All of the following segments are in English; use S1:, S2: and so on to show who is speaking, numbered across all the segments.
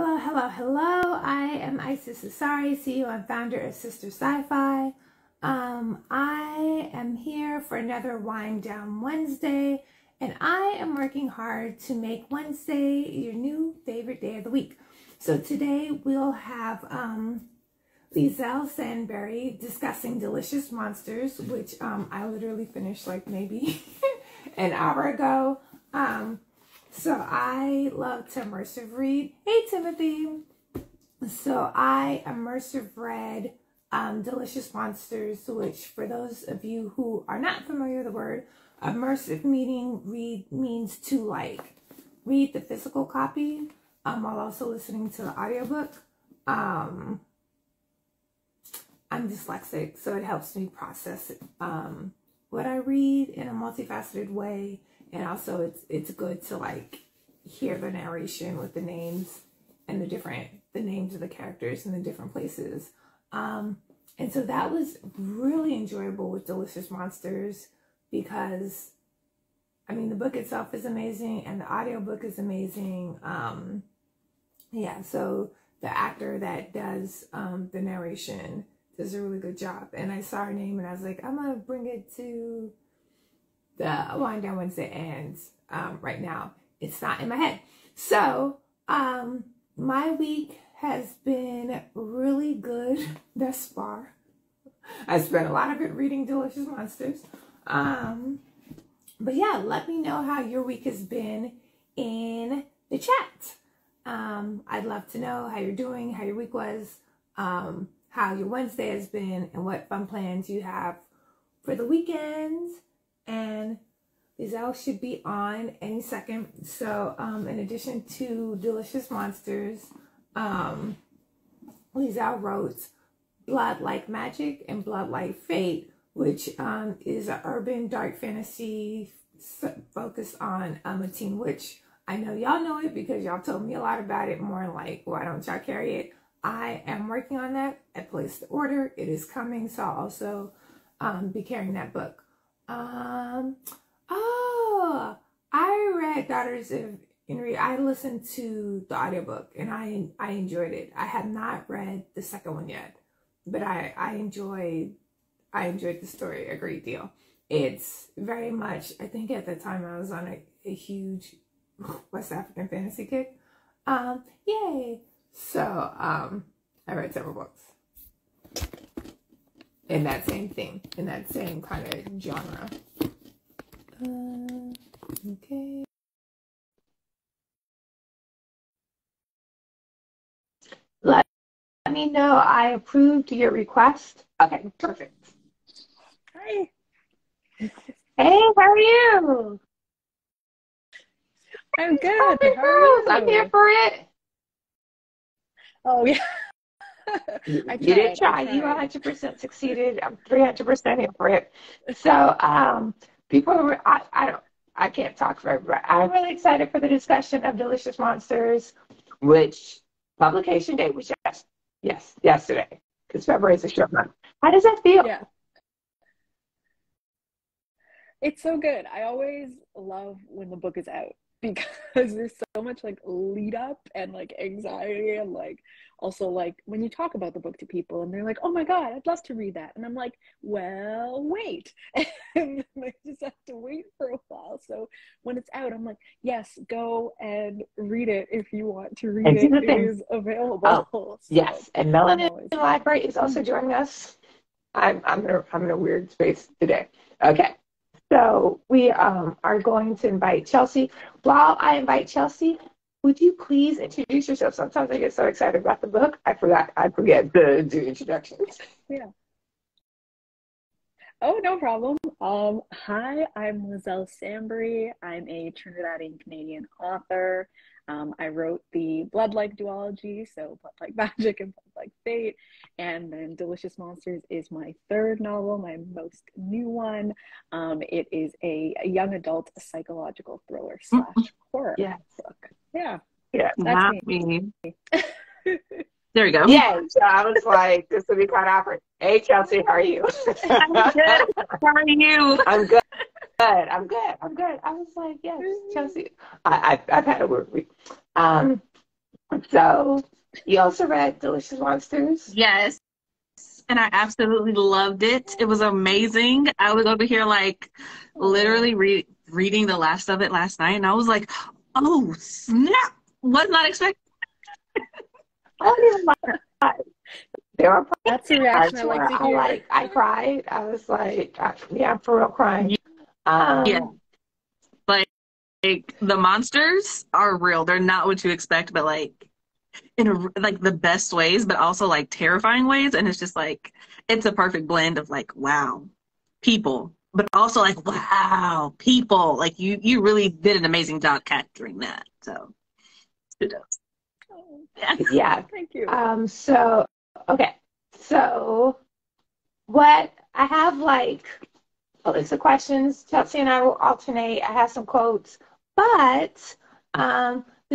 S1: Hello, hello, hello. I am Sistah Scifi, CEO and founder of Sistah Scifi. I am here for another Wind Down Wednesday, and I am working hard to make Wednesday your new favorite day of the week. So today we'll have Liselle Sambury discussing Delicious Monsters, which I literally finished like maybe an hour ago. So I love to immersive read. Hey, Timothy. So I immersive read Delicious Monsters, which for those of you who are not familiar with the word, immersive means to like read the physical copy while also listening to the audiobook. I'm dyslexic, so it helps me process what I read in a multifaceted way. And also it's good to like hear the narration with the names and the names of the characters in the different places. And so that was really enjoyable with Delicious Monsters because, I mean, the book itself is amazing and the audiobook is amazing. Yeah, so the actor that does the narration does a really good job. And I saw her name and I was like, I'm going to bring it to the Wind Down Wednesday, and right now it's not in my head. So my week has been really good thus far. I spent a lot of it reading Delicious Monsters. But yeah, let me know how your week has been in the chat. I'd love to know how you're doing, how your week was, how your Wednesday has been, and what fun plans you have for the weekend. And Liselle should be on any second. So in addition to Delicious Monsters, Liselle wrote Blood Like Magic and Blood Like Fate, which is an urban dark fantasy focused on a teen witch. I know y'all know it because y'all told me a lot about it, more like, why don't y'all carry it? I am working on that. I placed the order. It is coming, so I'll also be carrying that book. Oh, I read Daughters of Henry. I listened to the audiobook and I enjoyed it. I have not read the second one yet, but I enjoyed the story a great deal. It's very much, I think at the time I was on a huge West African fantasy kick. Yay. So, I read several books in that same thing, in that same kind of genre. Okay. Let me know I approved your request. Okay, perfect.
S2: Hi.
S1: Hey, how are you?
S2: I'm good. How are you?
S1: I'm here for it.
S2: Oh, yeah.
S1: You did try. You 100% succeeded. I'm 300% here for it. So, I can't talk for everybody. I'm really excited for the discussion of Delicious Monsters, which publication date was yesterday, because February is a short month. How does that feel?
S2: Yeah. It's so good. I always love when the book is out because there's so much like lead up and like anxiety and like also like when you talk about the book to people and they're like, oh my God, I'd love to read that. And I'm like, well, wait. And I just have to wait for a while. So when it's out, I'm like, yes, go and read it if you want to read it. It is available.
S1: Oh,
S2: so
S1: yes. And Melanin Library is also joining us. I'm in a weird space today. Okay. So we are going to invite Chelsea. While I invite Chelsea, would you please introduce yourself? Sometimes I get so excited about the book, I forget to do introductions.
S2: Yeah. Oh, no problem. Hi, I'm Liselle Sambury. I'm a Trinidadian Canadian author. I wrote the Blood-like duology, so Blood Like Magic and Blood Like Fate. And then Delicious Monsters is my third novel, my most new one. It is a young adult psychological thriller / horror book. Yeah.
S1: Yeah,
S2: That's
S3: me. There we go.
S1: Yeah, so I was like, this would be kind of awkward. Hey, Chelsea, how are you?
S3: I'm good. How are you?
S1: I'm good. I'm good. I was like, yes, Chelsea. I've had a weird week. So you also read Delicious Monsters?
S3: Yes. And I absolutely loved it. It was amazing. I was over here like literally reading the last of it last night, and I was like, "Oh snap! Was not expecting."
S1: I don't even lie. There were
S2: That's the reaction
S1: parts
S2: I like
S1: where
S2: to hear.
S1: I cried. I was like, yeah, I'm for real crying.
S3: Yeah,
S1: Um,
S3: like the monsters are real. They're not what you expect, but like in like the best ways, but also like terrifying ways. And it's just like it's a perfect blend of like wow, people, but also like wow, people. Like you really did an amazing job capturing that. So kudos.
S2: Oh,
S3: Yeah.
S1: yeah.
S2: thank you.
S1: So okay. So what I have like a list of questions. Chelsea and I will alternate. I have some quotes, but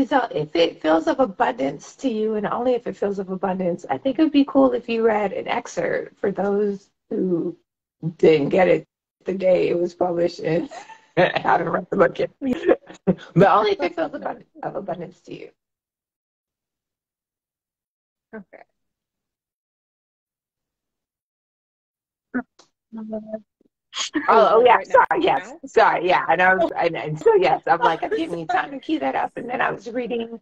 S1: so if it feels of abundance to you, and only if it feels of abundance, I think it would be cool if you read an excerpt for those who didn't get it the day it was published and haven't read the book yet. But only if it feels of abundance to you.
S2: Okay.
S1: Oh yeah,
S2: Right
S1: sorry, yes,
S2: now?
S1: sorry, yeah, and so yes, I'm like, I'm giving you time to key that up, and then I was reading,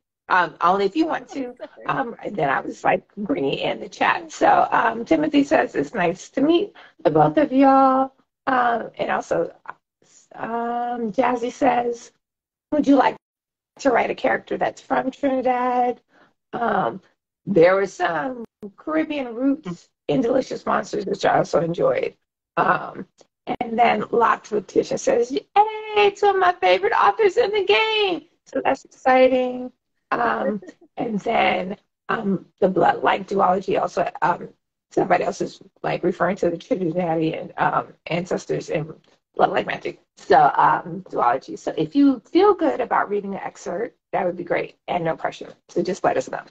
S1: only if you want to,
S2: Sorry.
S1: and then I was like bringing in the chat. So, Timothy says it's nice to meet the both of y'all, and also, Jazzy says, would you like to write a character that's from Trinidad? Um, there were some Caribbean roots in Delicious Monsters, which I also enjoyed. Um, and then Locked with Tisha says, hey, two of my favorite authors in the game. So that's exciting. And then the blood like duology also, somebody else is like referring to the Trinidadian ancestors in blood like magic. So duology. So if you feel good about reading the excerpt, that would be great and no pressure. So just let us know.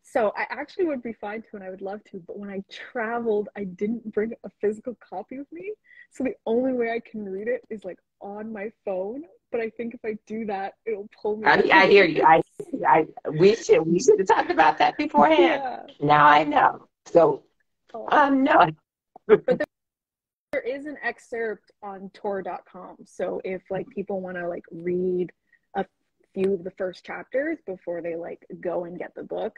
S2: So I actually would be fine to, and I would love to, but when I traveled, I didn't bring a physical copy with me. So the only way I can read it is like on my phone. But I think if I do that, it'll pull me out
S1: I
S2: of
S1: hear you.
S2: this.
S1: We should have talked about that beforehand.
S2: Yeah.
S1: Now I know. So
S2: Oh.
S1: no.
S2: But there is an excerpt on Tor.com. So if like people want to like read a few of the first chapters before they like go and get the book,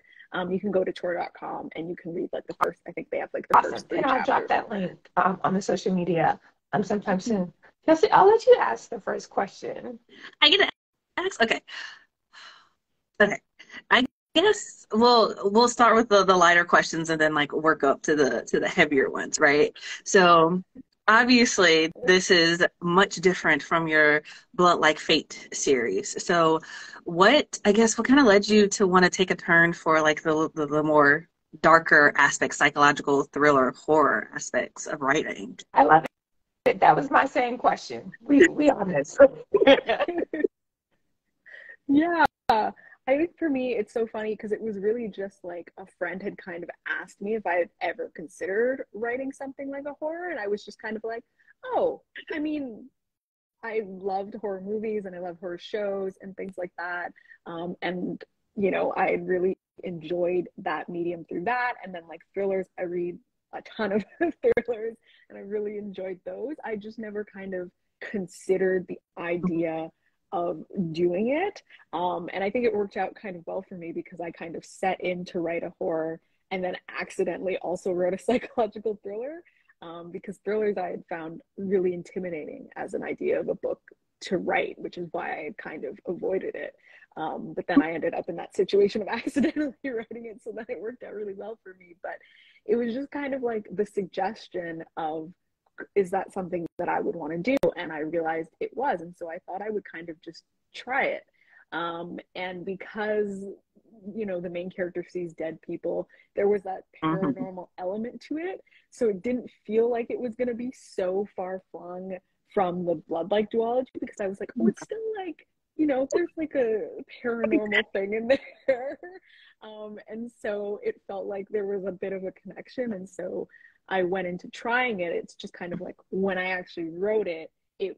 S2: you can go to Tor.com and you can read like the first, I think they have like the
S1: Awesome.
S2: first three
S1: And I'll drop
S2: chapters
S1: that
S2: on there.
S1: link on the social media sometime soon. Kelsey, I'll let you ask the first question.
S3: I get to ask. Okay. Okay. I guess we'll start with the lighter questions and then like work up to the heavier ones, right? So obviously this is much different from your Blunt Like Fate series. So what kind of led you to want to take a turn for like the more darker aspects, psychological thriller horror aspects of writing?
S1: I love it. That was my same question. We on this.
S2: Yeah. I think for me, it's so funny because it was really just like a friend had kind of asked me if I had ever considered writing something like a horror. And I was just kind of like, oh, I mean, I loved horror movies and I love horror shows and things like that. And, you know, I really enjoyed that medium through that. And then like thrillers, I read a ton of thrillers and I really enjoyed those. I just never kind of considered the idea of doing it. And I think it worked out kind of well for me because I kind of set in to write a horror and then accidentally also wrote a psychological thriller because thrillers I had found really intimidating as an idea of a book to write, which is why I had kind of avoided it. But then I ended up in that situation of accidentally writing it, so then it worked out really well for me. But it was just kind of like the suggestion of, is that something that I would want to do? And I realized it was. And so I thought I would kind of just try it. And because, you know, the main character sees dead people, there was that
S3: Mm-hmm.
S2: paranormal element to it. So it didn't feel like it was going to be so far flung from the blood-like duology because I was like, oh, it's still like, you know, there's like a paranormal thing in there. And so it felt like there was a bit of a connection. And so I went into trying it. It's just kind of like when I actually wrote it, it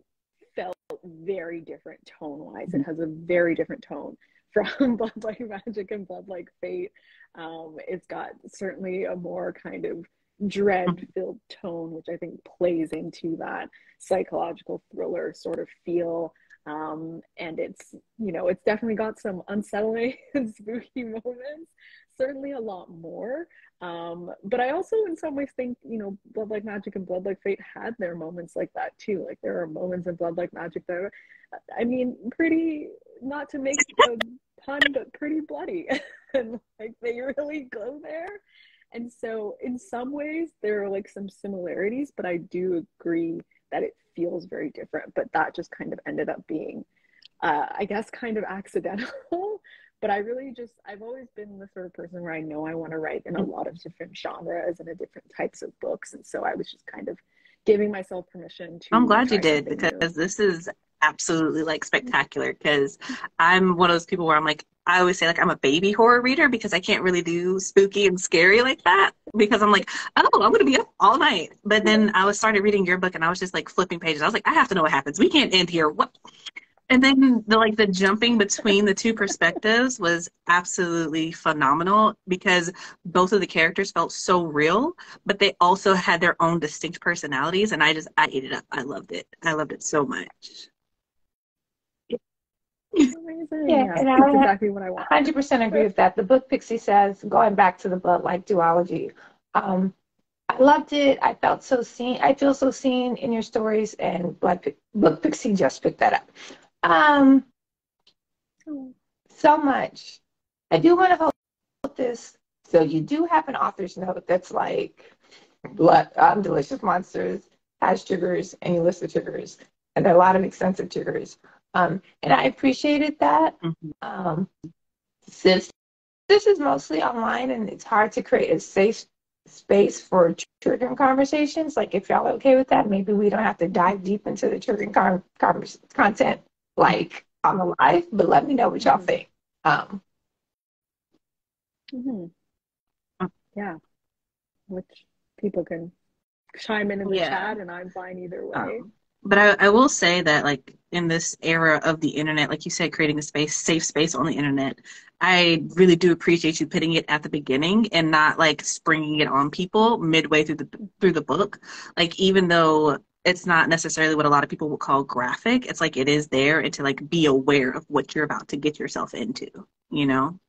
S2: felt very different tone-wise. It has a very different tone from Blood Like Magic and Blood Like Fate. It's got certainly a more kind of dread-filled tone, which I think plays into that psychological thriller sort of feel. And it's, you know, it's definitely got some unsettling and spooky moments, certainly a lot more. But I also in some ways think, you know, Blood Like Magic and Blood Like Fate had their moments like that too. Like there are moments in Blood Like Magic that are, I mean, pretty, not to make a pun, but pretty bloody. And like they really go there. And so in some ways there are like some similarities, but I do agree that it feels very different. But that just kind of ended up being, I guess, kind of accidental. But I really just, I've always been the sort of person where I know I want to write in a lot of different genres and different types of books. And so I was just kind of giving myself permission to.
S3: I'm glad you did, because this is absolutely like spectacular, because I'm one of those people where I'm like, I always say like I'm a baby horror reader because I can't really do spooky and scary like that, because I'm like, oh, I'm going to be up all night. But then I started reading your book and I was just like flipping pages. I was like, I have to know what happens. We can't end here. What? And then the jumping between the two perspectives was absolutely phenomenal, because both of the characters felt so real, but they also had their own distinct personalities, and I ate it up. I loved it. I loved it so much.
S2: Amazing.
S1: Yeah, and
S2: that's
S1: I
S2: exactly what I want.
S1: 100% agree with that. The book Pixie says, going back to the Blood Like duology, I loved it. I felt so seen. I feel so seen in your stories, and Book Pixie just picked that up. So much. I do want to hold this. So you do have an author's note that's like blood, delicious monsters, has triggers, and you list the triggers. And there are a lot of extensive triggers. And I appreciated that. Since this is mostly online and it's hard to create a safe space for triggering conversations, like if y'all are okay with that, maybe we don't have to dive deep into the triggering content like on the live, but let me know what y'all think.
S2: Yeah, which people can chime in the chat, and I'm fine either way.
S3: But I will say that, like, in this era of the internet, like you said, creating a safe space on the internet, I really do appreciate you putting it at the beginning and not like springing it on people midway through the book. Like, even though it's not necessarily what a lot of people would call graphic, it's like it is there, and to like be aware of what you're about to get yourself into, you know?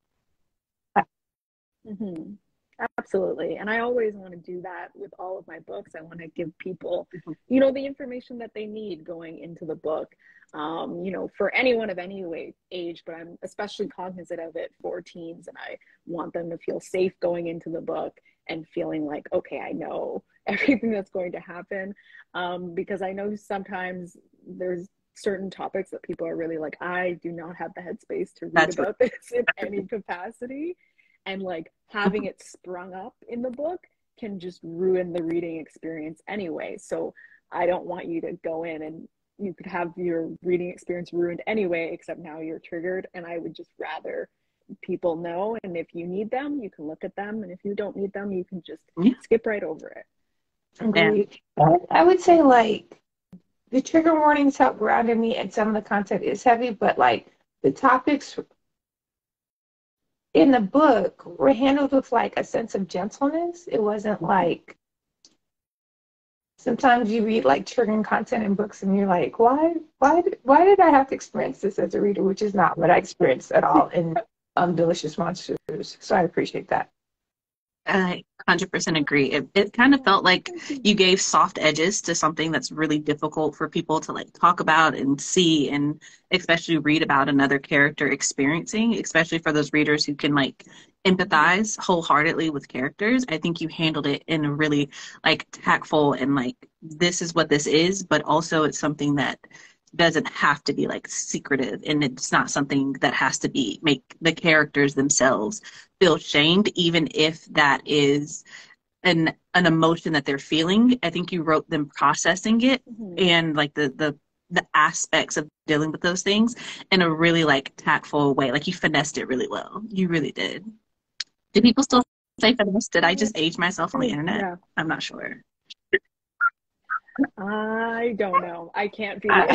S2: Absolutely. And I always want to do that with all of my books. I want to give people, you know, the information that they need going into the book, you know, for anyone of any age, but I'm especially cognizant of it for teens. And I want them to feel safe going into the book and feeling like, okay, I know everything that's going to happen. Because I know sometimes there's certain topics that people are really like, I do not have the headspace to read about this in any capacity. And like having it sprung up in the book can just ruin the reading experience anyway. So I don't want you to go in and you could have your reading experience ruined anyway, except now you're triggered. And I would just rather people know. And if you need them, you can look at them. And if you don't need them, you can just skip right over it.
S1: Agreed. I would say like the trigger warnings help grounded me, and some of the content is heavy, but like the topics in the book were handled with like a sense of gentleness. It wasn't like, sometimes you read like triggering content in books and you're like, why did I have to experience this as a reader, which is not what I experienced at all in Delicious Monsters. So I appreciate that.
S3: I 100% agree. It kind of felt like you gave soft edges to something that's really difficult for people to like talk about and see, and especially read about another character experiencing, especially for those readers who can like empathize wholeheartedly with characters. I think you handled it in a really like tactful and like, this is what this is, but also it's something that doesn't have to be like secretive, and it's not something that has to be make the characters themselves feel shamed, even if that is an emotion that they're feeling. I think you wrote them processing it and like the aspects of dealing with those things in a really like tactful way. Like you finessed it really well. You really did. Do people still say finesse? Did I just age myself on the internet?
S2: Yeah.
S3: I'm not sure.
S2: I don't know. I can't be
S1: I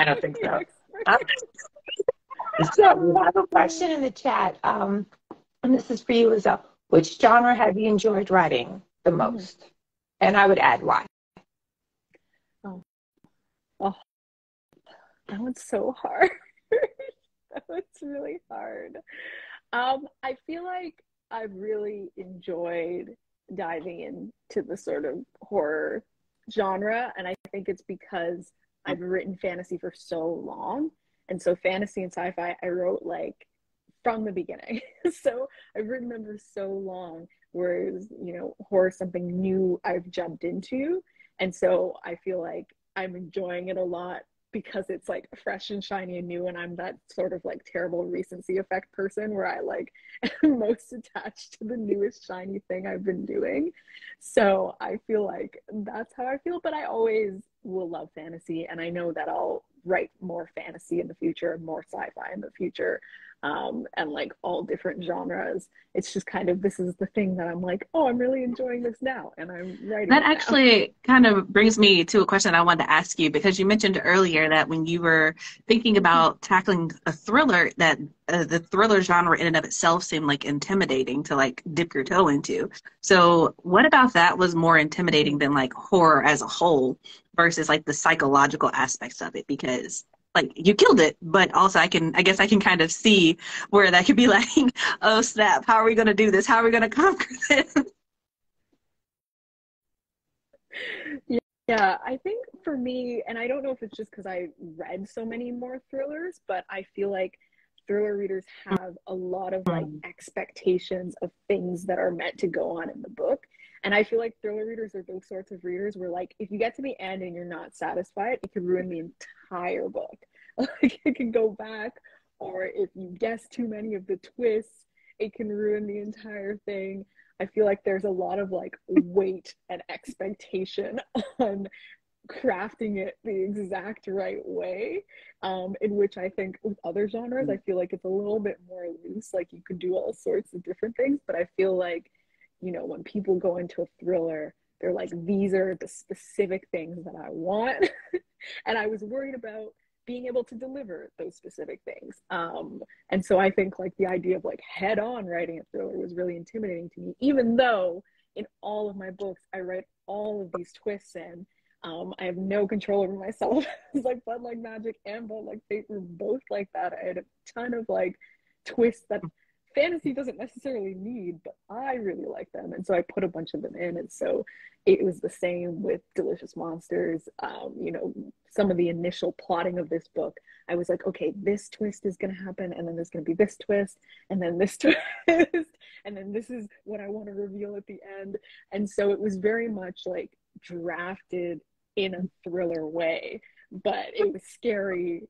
S1: don't think
S2: the
S1: so.
S2: expert.
S1: So we have a question in the chat, and this is for you, Liselle. Which genre have you enjoyed writing the most? And I would add why.
S2: Oh, that one's so hard. That one's really hard. I feel like I've really enjoyed diving into the sort of horror genre, and I think it's because I've written fantasy for so long. And so fantasy and sci-fi I wrote like from the beginning. So I've written them for so long, whereas, horror is something new I've jumped into. And so I feel like I'm enjoying it a lot because it's like fresh and shiny and new, and I'm that sort of like terrible recency effect person where I like am most attached to the newest shiny thing I've been doing. So I feel like that's how I feel, but I always will love fantasy, and I know that I'll write more fantasy in the future, more sci-fi in the future, and like all different genres. It's just kind of, this is the thing that I'm like, oh, I'm really enjoying this now, and I'm writing
S3: That
S2: it now.
S3: actually kind of brings me to a question I wanted to ask you, because you mentioned earlier that when you were thinking about tackling a thriller, that the thriller genre in and of itself seemed like intimidating to like dip your toe into. So what about that was more intimidating than like horror as a whole versus like the psychological aspects of it? Because like you killed it, but also I guess I can kind of see where that could be like, oh snap, how are we going to do this? How are we going to conquer this?
S2: Yeah, I think for me, and I don't know if it's just because I read so many more thrillers, but I feel like thriller readers have a lot of like expectations of things that are meant to go on in the book. And I feel like thriller readers are those sorts of readers where like if you get to the end and you're not satisfied, it could ruin the entire book. Like it can go back, or if you guess too many of the twists, it can ruin the entire thing. I feel like there's a lot of like weight and expectation on crafting it the exact right way, in which I think with other genres, I feel like it's a little bit more loose. Like you could do all sorts of different things, but I feel like, when people go into a thriller, they're like, these are the specific things that I want. And I was worried about being able to deliver those specific things. And so I think like the idea of like head on writing a thriller was really intimidating to me, even though in all of my books, I write all of these twists in. I have no control over myself. It's like Blood Like Magic and Blood Like Fate were both like that. I had a ton of like twists that fantasy doesn't necessarily need, but I really like them. And so I put a bunch of them in. And so it was the same with Delicious Monsters. Some of the initial plotting of this book, I was like, okay, this twist is going to happen, and then there's going to be this twist, and then this twist, and then this is what I want to reveal at the end. And so it was very much like drafted in a thriller way, but it was scary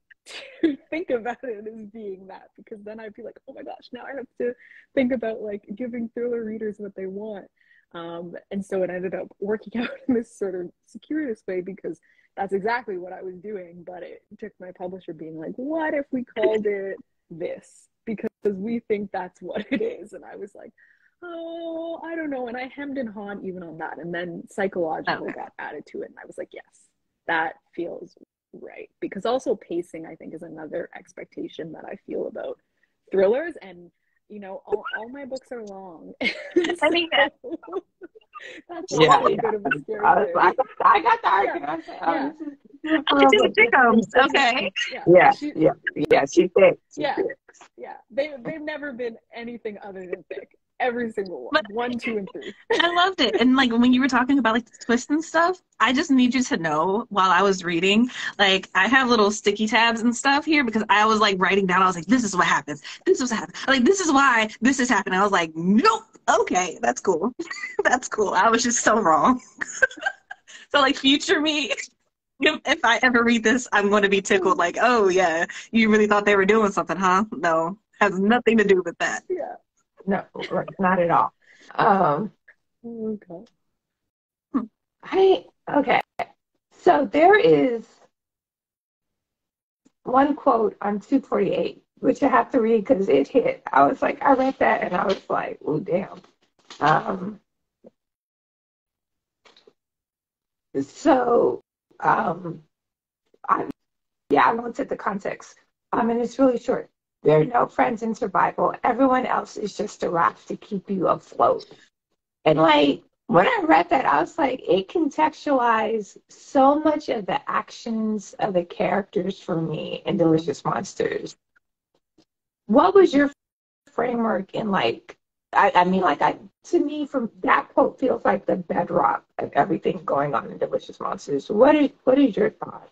S2: to think about it as being that, because then I'd be like, oh my gosh, now I have to think about like giving thriller readers what they want. And so it ended up working out in this sort of circuitous way, because that's exactly what I was doing. But it took my publisher being like, what if we called it this? Because we think that's what it is. And I was like, oh, I don't know. And I hemmed and hawed even on that. And then psychological got added to it. And I was like, yes, that feels right. Because also pacing, I think, is another expectation that I feel about thrillers. And, all my books are long.
S3: I mean,
S2: that's a bit of a scary thing.
S1: I got the argument.
S2: Yeah.
S3: Artistic Dickens. Okay.
S1: Yeah. She thinks.
S2: Yeah. They've never been anything other than thick. Every single one. 1, 2, and 3.
S3: I loved it. And like when you were talking about like the twists and stuff, I just need you to know while I was reading, like I have little sticky tabs and stuff here because I was like writing down, I was like, this is what happens. This is what happens. Like, this is why this is happening. I was like, nope. Okay, that's cool. That's cool. I was just so wrong. So like future me, if I ever read this, I'm going to be tickled like, oh yeah, you really thought they were doing something, huh? No, has nothing to do with that.
S2: Yeah.
S1: No, not at all. Okay. So there is one quote on 248, which I have to read because it hit. I was like, I read that and I was like, oh, damn. So, I, yeah, I won't set the context. And it's really short. There are no friends in survival. Everyone else is just a raft to keep you afloat. And like when I read that, I was like, it contextualized so much of the actions of the characters for me in Delicious Monsters. What was your framework in like I mean like I to me from that quote feels like the bedrock of everything going on in Delicious Monsters. What is your thought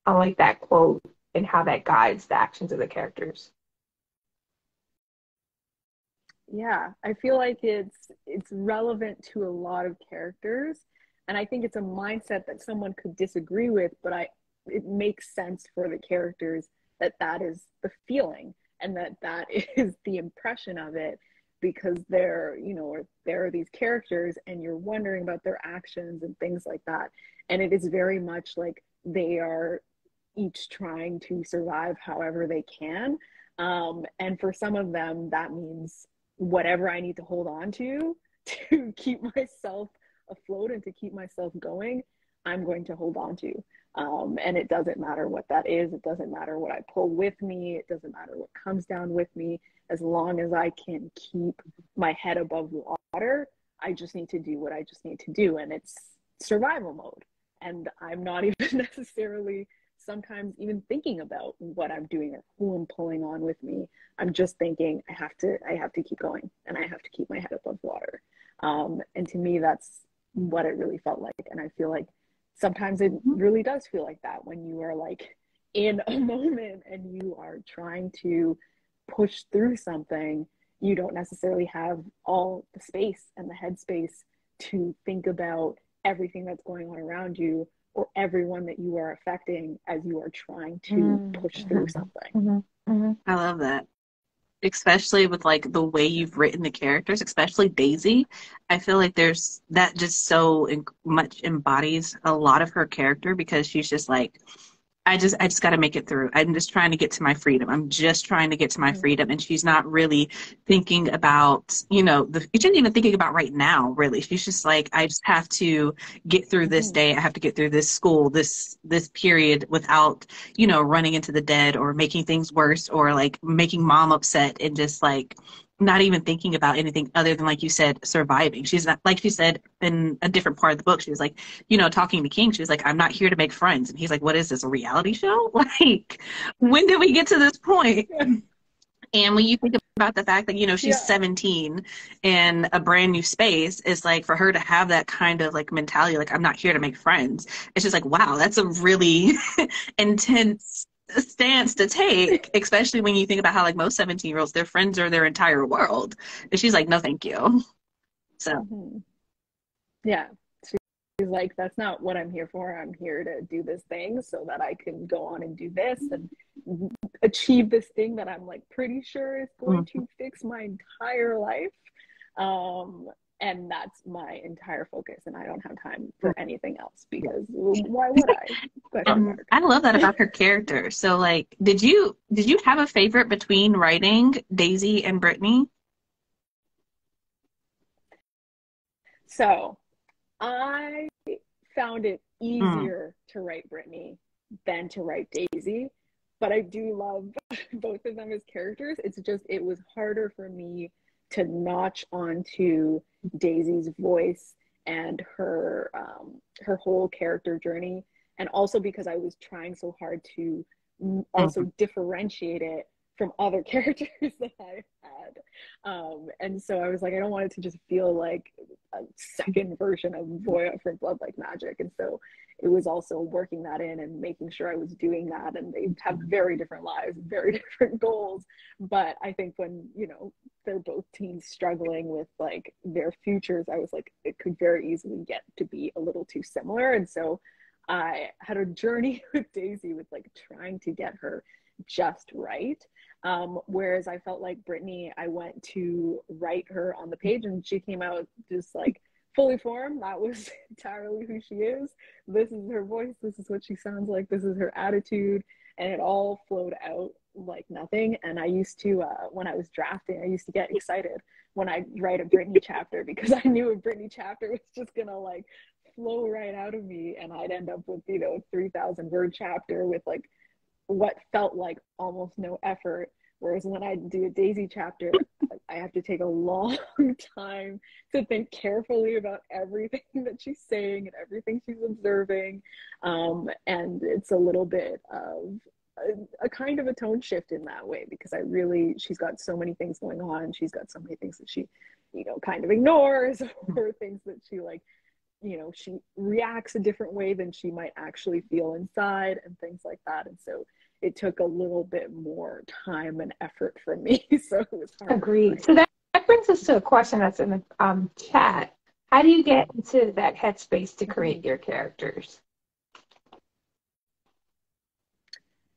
S1: on like that quote and how that guides the actions of the characters?
S2: Yeah, I feel like it's relevant to a lot of characters, and I think it's a mindset that someone could disagree with, but I it makes sense for the characters that that is the feeling and that that is the impression of it because they're, you know, or there are these characters and you're wondering about their actions and things like that. And it is very much like they are each trying to survive however they can. And for some of them, that means whatever I need to hold on to keep myself afloat and to keep myself going, I'm going to hold on to. And it doesn't matter what that is. It doesn't matter what I pull with me. It doesn't matter what comes down with me. As long as I can keep my head above water, I just need to do what I just need to do. And it's survival mode. And I'm not even necessarily sometimes even thinking about what I'm doing or who I'm pulling on with me. I'm just thinking I have to keep going and I have to keep my head above water. And to me, that's what it really felt like. And I feel like sometimes it really does feel like that when you are like in a moment and you are trying to push through something, you don't necessarily have all the space and the headspace to think about everything that's going on around you or everyone that you are affecting as you are trying to push through something.
S3: I love that. Especially with like the way you've written the characters, especially Daisy. I feel like there's that just so much embodies a lot of her character because she's just like, I just got to make it through. I'm just trying to get to my freedom. I'm just trying to get to my freedom. And she's not really thinking about, you know, she's not even thinking about right now, really. She's just like, I just have to get through this day. I have to get through this school, this period without, you know, running into the dead or making things worse or like making mom upset and just like, not even thinking about anything other than, like you said, surviving. She's not, like she said in a different part of the book, she was like, you know, talking to King, she was like, I'm not here to make friends. And he's like, what is this, a reality show? Like, when did we get to this point? And when you think about the fact that, you know, she's 17 in a brand new space, it's like for her to have that kind of like mentality, like, I'm not here to make friends. It's just like, wow, that's a really intense stance to take, especially when you think about how like most 17-year-olds, their friends are their entire world. And she's like, no, thank you. So
S2: yeah, she's like, that's not what I'm here for. I'm here to do this thing so that I can go on and do this and achieve this thing that I'm like pretty sure is going to fix my entire life. And that's my entire focus, and I don't have time for anything else because why would I?
S3: I love that about her character. So like, did you have a favorite between writing Daisy and Brittney?
S2: So I found it easier to write Brittney than to write Daisy, but I do love both of them as characters. It's just, it was harder for me to notch onto Daisy's voice and her whole character journey, and also because I was trying so hard to also differentiate it from other characters that I had. And so I was like, I don't want it to just feel like a second version of Voya from Blood Like Magic. And so it was also working that in and making sure I was doing that. And they have very different lives, very different goals. But I think when, you know, they're both teens struggling with like their futures, I was like, it could very easily get to be a little too similar. And so I had a journey with Daisy with like trying to get her just right. Whereas I felt like Brittney, I went to write her on the page and she came out just like fully formed. That was entirely who she is. This is her voice. This is what she sounds like. This is her attitude. And it all flowed out like nothing. And I used to, when I was drafting, I used to get excited when I write a Brittney chapter because I knew a Brittney chapter was just gonna like flow right out of me, and I'd end up with, you know, 3,000 word chapter with like what felt like almost no effort. Whereas when I do a Daisy chapter, I have to take a long time to think carefully about everything that she's saying and everything she's observing. And it's a little bit of a kind of a tone shift in that way, because she's got so many things going on. She's got so many things that she, you know, kind of ignores, or things that she like, you know, she reacts a different way than she might actually feel inside, and things like that. And so it took a little bit more time and effort from me. So it was hard.
S1: Agreed. So that brings us to a question that's in the chat. How do you get into that headspace to create your characters?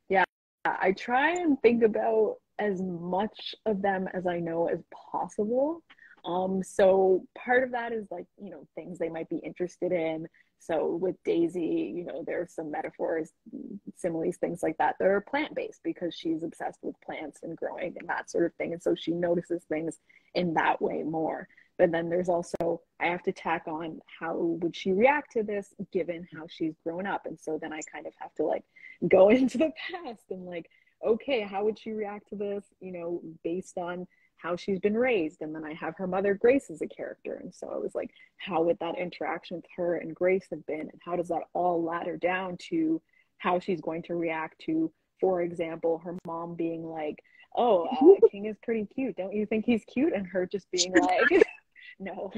S2: Yeah, I try and think about as much of them as I know as possible. So part of that is like, you know, things they might be interested in. So with Daisy, you know, there's some metaphors, similes, things like that are plant-based, because she's obsessed with plants and growing and that sort of thing. And so she notices things in that way more. But then there's also, I have to tack on, how would she react to this given how she's grown up? And so then I kind of have to like go into the past and like, okay, how would she react to this, you know, based on how she's been raised. And then I have her mother Grace as a character, and so I was like, how would that interaction with her and Grace have been, and how does that all ladder down to how she's going to react to, for example, her mom being like, oh, King is pretty cute, don't you think he's cute? And her just being like, no,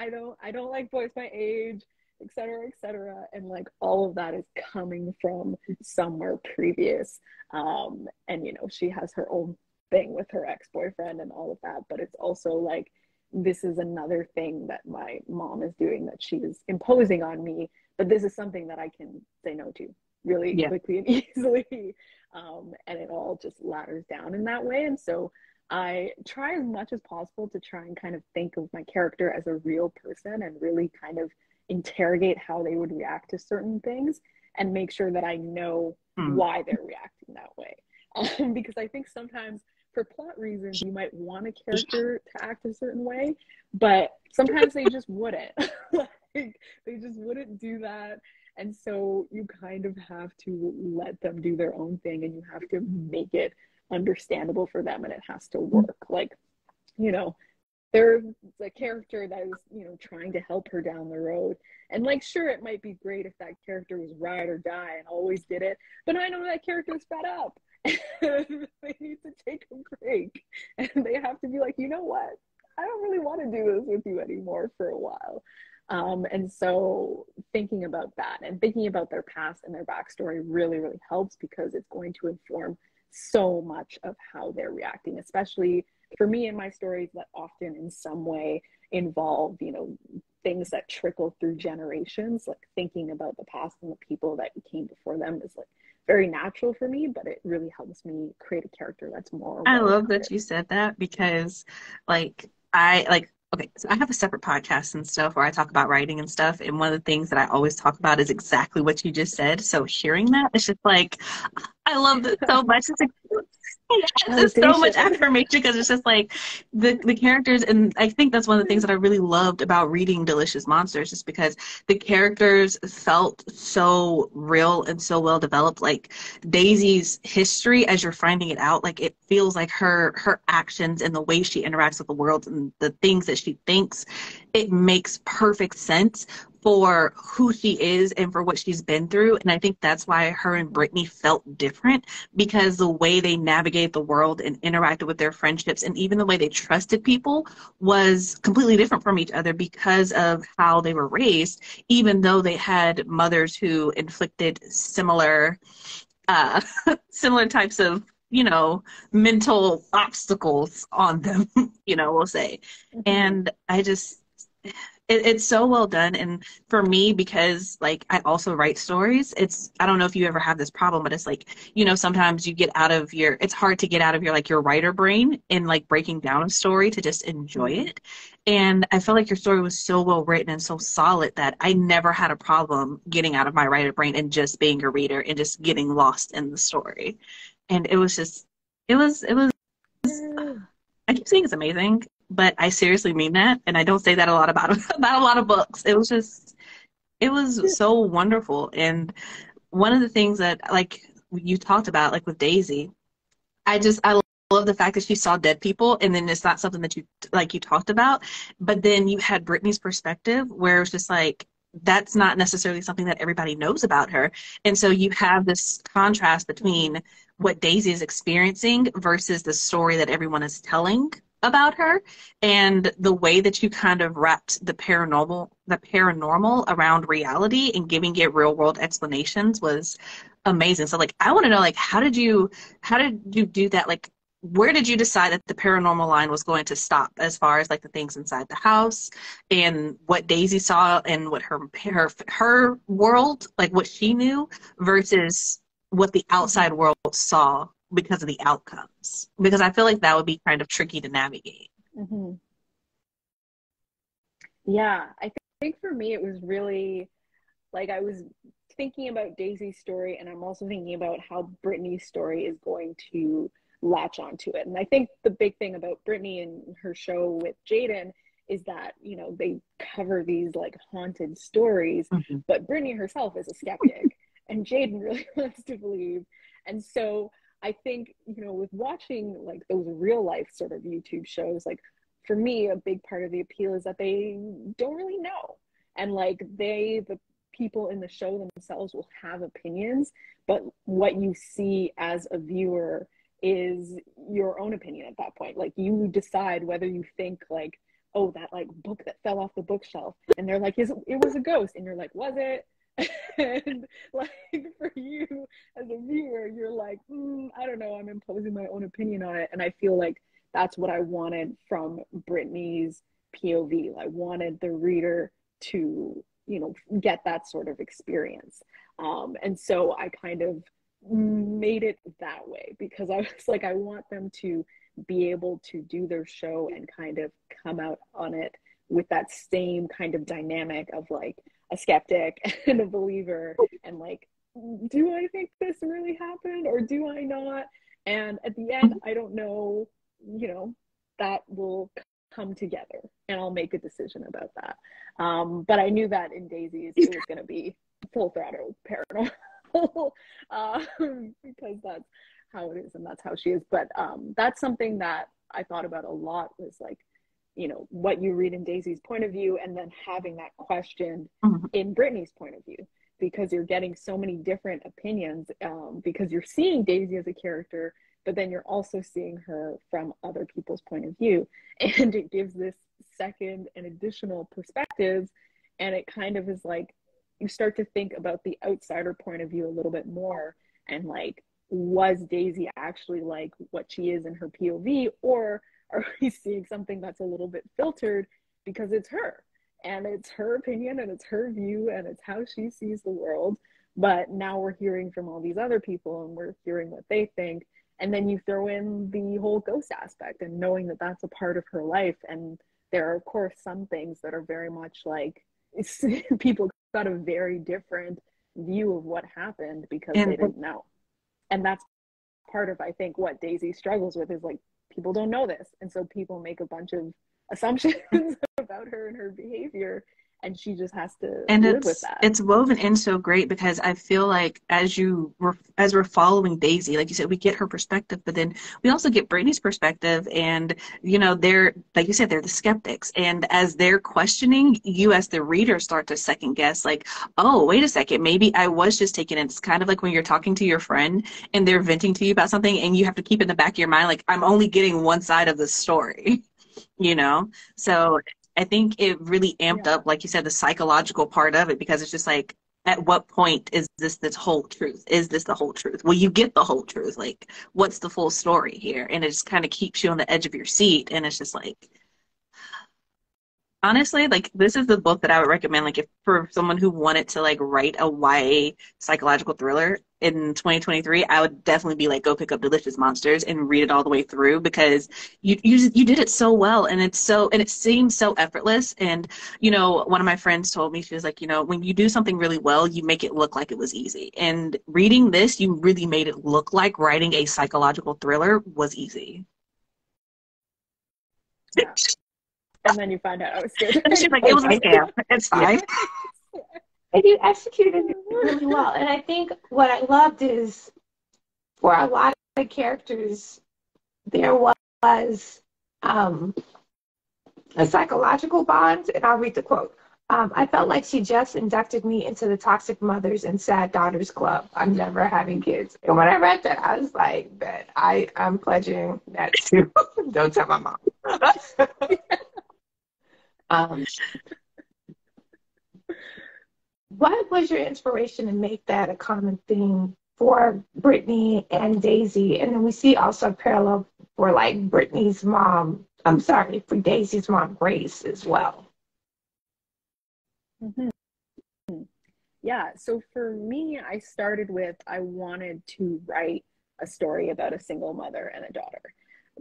S2: I don't like boys my age, etc., etc. And like all of that is coming from somewhere previous. And you know, she has her own thing with her ex-boyfriend and all of that, but it's also like, this is another thing that my mom is doing that she is imposing on me, but this is something that I can say no to really quickly and easily. And it all just ladders down in that way. And so I try as much as possible to try and kind of think of my character as a real person, and really kind of interrogate how they would react to certain things, and make sure that I know why they're reacting that way. Because I think sometimes for plot reasons, you might want a character to act a certain way, but sometimes they just wouldn't. Like, they just wouldn't do that. And so you kind of have to let them do their own thing, and you have to make it understandable for them, and it has to work. Like, you know, there's a character that is, you know, trying to help her down the road. And like, sure, it might be great if that character was ride or die and always did it, but I know that character's fed up. They need to take a break, and they have to be like, you know what, I don't really want to do this with you anymore for a while. And so thinking about that and thinking about their past and their backstory really, really helps, because it's going to inform so much of how they're reacting, especially for me in my stories that often in some way involve, you know, things that trickle through generations. Like, thinking about the past and the people that came before them is like very natural for me, but it really helps me create a character that's more.
S3: I love that you said that, because okay, so I have a separate podcast and stuff where I talk about writing and stuff, and one of the things that I always talk about is exactly what you just said. So hearing that, it's just like, I love it so much. It's like, it's so much affirmation, because it's just like the characters, and I think that's one of the things that I really loved about reading Delicious Monsters, just because the characters felt so real and so well developed. Like Daisy's history, as you're finding it out, like it feels like her actions and the way she interacts with the world and the things that she thinks, it makes perfect sense for who she is and for what she's been through. And I think that's why her and Brittney felt different, because the way they navigated the world and interacted with their friendships, and even the way they trusted people, was completely different from each other because of how they were raised, even though they had mothers who inflicted similar similar types of, you know, mental obstacles on them, you know, we'll say. And I just, it's so well done. And for me, because like I also write stories, I don't know if you ever have this problem, but it's like, you know, sometimes you get out of it's hard to get out of your like your writer brain and like breaking down a story to just enjoy it. And I felt like your story was so well written and so solid that I never had a problem getting out of my writer brain and just being a reader and just getting lost in the story. And it was just, it was I keep saying it's amazing, but I seriously mean that, and I don't say that a lot about a lot of books. It was just, it was so wonderful. And one of the things that like you talked about, like with Daisy, I love the fact that she saw dead people, and then it's not something that you talked about, but then you had Brittany's perspective where it's just like that's not necessarily something that everybody knows about her. And so you have this contrast between what Daisy is experiencing versus the story that everyone is telling about her, and the way that you kind of wrapped the paranormal around reality and giving it real world explanations was amazing. So like I want to know, like, how did you do that? Like, where did you decide that the paranormal line was going to stop as far as like the things inside the house and what Daisy saw and what her world, like what she knew versus what the outside world saw because of the outcomes? Because I feel like that would be kind of tricky to navigate.
S2: Mm-hmm. Yeah, I think for me it was really like I was thinking about Daisy's story, and I'm also thinking about how Brittany's story is going to latch onto it. And I think the big thing about Brittany and her show with Jaden is that, you know, they cover these like haunted stories,
S3: Mm-hmm.
S2: but Brittany herself is a skeptic, and Jaden really wants to believe. And so I think, you know, with watching like those real life sort of YouTube shows, like for me, a big part of the appeal is that they don't really know. And like the people in the show themselves will have opinions, but what you see as a viewer is your own opinion at that point. Like you decide whether you think like, oh, that like book that fell off the bookshelf, and they're like, it was a ghost, and you're like, was it? And like for you as a viewer, you're like, I don't know, I'm imposing my own opinion on it. And I feel like that's what I wanted from Brittany's POV. I wanted the reader to, you know, get that sort of experience. And so I kind of made it that way because I was like, I want them to be able to do their show and kind of come out on it with that same kind of dynamic of like a skeptic and a believer, and like, do I think this really happened or do I not? And at the end, I don't know, you know, that will come together and I'll make a decision about that. But I knew that in Daisy's, it was going to be full throttle paranormal because that's how it is and that's how she is. But that's something that I thought about a lot was like, you know, what you read in Daisy's point of view and then having that question in Brittany's point of view, because you're getting so many different opinions because you're seeing Daisy as a character, but then you're also seeing her from other people's point of view. And it gives this second and additional perspectives. And it kind of is like, you start to think about the outsider point of view a little bit more. And like, was Daisy actually like what she is in her POV? Or are we seeing something that's a little bit filtered because it's her? And it's her opinion and it's her view and it's how she sees the world. But now we're hearing from all these other people and we're hearing what they think. And then you throw in the whole ghost aspect and knowing that that's a part of her life. And there are, of course, some things that are very much like people got a very different view of what happened because they didn't know. And that's part of, I think, what Daisy struggles with is like, people don't know this. And so people make a bunch of assumptions about her and her behavior. And she just has to live with that.
S3: It's woven in so great because I feel like as we're following Daisy, like you said, we get her perspective, but then we also get Brittany's perspective. And, you know, they're, like you said, they're the skeptics. And as they're questioning, you as the reader start to second guess, like, oh, wait a second, maybe I was just taking it. It's kind of like when you're talking to your friend and they're venting to you about something and you have to keep in the back of your mind, like, I'm only getting one side of the story, you know? So I think it really amped up, like you said, the psychological part of it, because it's just like, at what point is this whole truth? Is this the whole truth? Will you get the whole truth? Like, what's the full story here? And it just kind of keeps you on the edge of your seat. And it's just like, honestly, like, this is the book that I would recommend, like, if for someone who wanted to like write a YA psychological thriller in 2023, I would definitely be like, go pick up Delicious Monsters and read it all the way through, because you did it so well, and it seems so effortless. And you know, one of my friends told me, she was like, you know, when you do something really well, you make it look like it was easy. And reading this, you really made it look like writing a psychological thriller was easy.
S2: Yeah. And then you find out I was scared.
S3: And she's like, it was a scam. It's fine.
S1: And you executed it really well. And I think what I loved is for a lot of characters, there was a psychological bond. And I'll read the quote. I felt like she just inducted me into the toxic mothers and sad daughters club. I'm never having kids. And when I read that, I was like, "Bet I'm pledging that too." Don't tell my mom. um, what was your inspiration to make that a common theme for Brittney and Daisy? And then we see also a parallel for like Brittney's mom. I'm sorry, for Daisy's mom, Grace, as well.
S2: Mm-hmm. Yeah, so for me, I started with I wanted to write a story about a single mother and a daughter